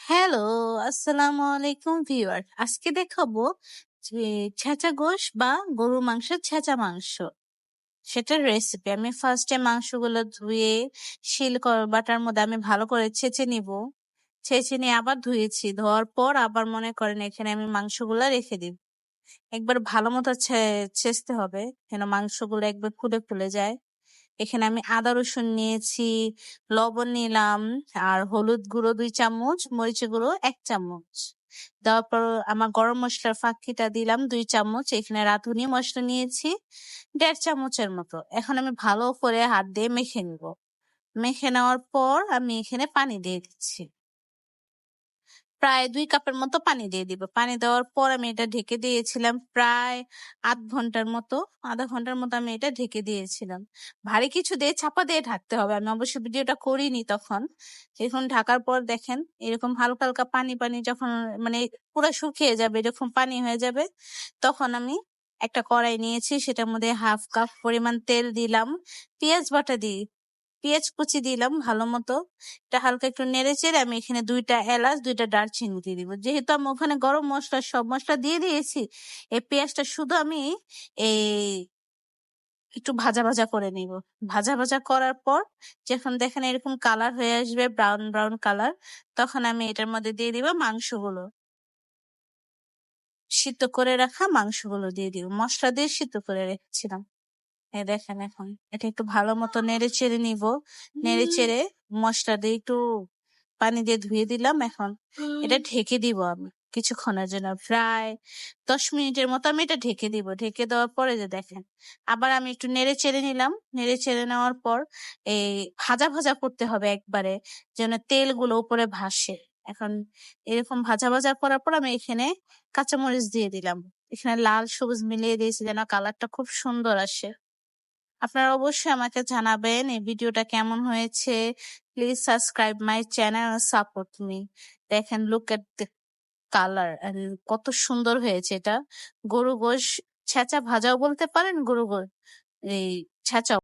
Hello, আসসালামু আলাইকুম viewer. আজকে দেখাবো যে ছেঁচা গোশ বা গরুর মাংসের ছেঁচা মাংস। সেটার রেসিপি। আমি ফার্স্টে মাংসগুলো ধুয়ে বাটার মধ্যে আমি ভালো করে ছেঁচে নিব। ছেঁচে নিয়ে আবার ধুয়েছি। ধোয়ার পর আবার মনে করেন এখানে আমি মাংসগুলা রেখে দিব। একবার ভালো মতো ছেঁচতে হবে যেন মাংসগুলো একবার ফুলে ফুলে যায়। এখানে আমি আদা রসুন নিয়েছি, লবণ নিলাম, আর হলুদ গুঁড়ো 2 চামচ, মরিচের গুঁড়ো 1 চামচ। দেওয়ার পর আমার গরম মসলার ফাঁকিটা দিলাম 2 চামচ। এখানে রাঁধুনি মসলা নিয়েছি 1.5 চামচের মতো। এখন আমি ভালো করে হাত দিয়ে মেখে নিব। মেখে নেওয়ার পর আমি এখানে পানি দিয়ে দিচ্ছি। প্রায় 2 কাপের মতো পানি দিয়ে দিব। পানি দেওয়ার পর আমি এটা ঢেকে দিয়েছিলাম প্রায় আধা ঘন্টার মতো আমি এটা ঢেকে দিয়েছিলাম। ভারী কিছু দিয়ে চাপা দিয়ে ঢাকতে হবে। আমি অবশ্য ভিডিওটা করিনি তখন। এখন ঢাকার পর দেখেন এরকম হালকা হালকা পানি পানি যখন মানে পুরো শুকিয়ে যাবে, এরকম পানি হয়ে যাবে, তখন আমি একটা কড়াই নিয়েছি, সেটার মধ্যে 1/2 কাপ পরিমাণ তেল দিলাম, পেঁয়াজ বাটা দিই, পেঁয়াজ কুচি দিলাম ভালো মতো। এটা হালকা একটু নেড়ে চেড়ে আমি এখানে 2টা এলাচ 2টা দারচিনি দিয়ে দিব। যেহেতু আমি ওখানে গরম মশলা সব মশলা দিয়ে দিয়েছি, এই পেঁয়াজটা শুধু আমি এই একটু ভাজা ভাজা করে নিব। ভাজা ভাজা করার পর যখন দেখেন এরকম কালার হয়ে আসবে, ব্রাউন ব্রাউন কালার, তখন আমি এটার মধ্যে দিয়ে দিব মাংসগুলো। সিদ্ধ করে রাখা মাংসগুলো দিয়ে দিব। মশলা দিয়ে সিদ্ধ করে রেখেছিলাম। এই দেখেন এখন এটা একটু ভালো মতো নেড়ে চেড়ে নিব। নেড়ে চেড়ে মশলা দিয়ে একটু পানি দিয়ে ধুয়ে দিলাম। এখন এটা ঢেকে দিব আমি কিছুক্ষণের জন্য, প্রায় 10 মিনিটের মতো আমি এটা ঢেকে দিব। ঢেকে দেওয়ার পরে যে দেখেন আবার আমি একটু নেড়ে চেড়ে নিলাম। নেড়ে চেড়ে নেওয়ার পর এই ভাজা ভাজা করতে হবে একবারে, যেন তেলগুলো উপরে ভাসে। এখন এরকম ভাজা ভাজা করার পর আমি এখানে কাঁচামরিচ দিয়ে দিলাম। এখানে লাল সবুজ মিলিয়ে দিয়েছি যেন কালারটা খুব সুন্দর আসে। আপনারা অবশ্যই আমাকে জানাবেন এই ভিডিওটা কেমন হয়েছে। Please subscribe my channel and support me. দেখেন, লুক এট দ্য কালার, কত সুন্দর হয়েছে এটা। গরু গোশ ছেঁচা ভাজাও বলতে পারেন, গরু গোশ এই ছেঁচা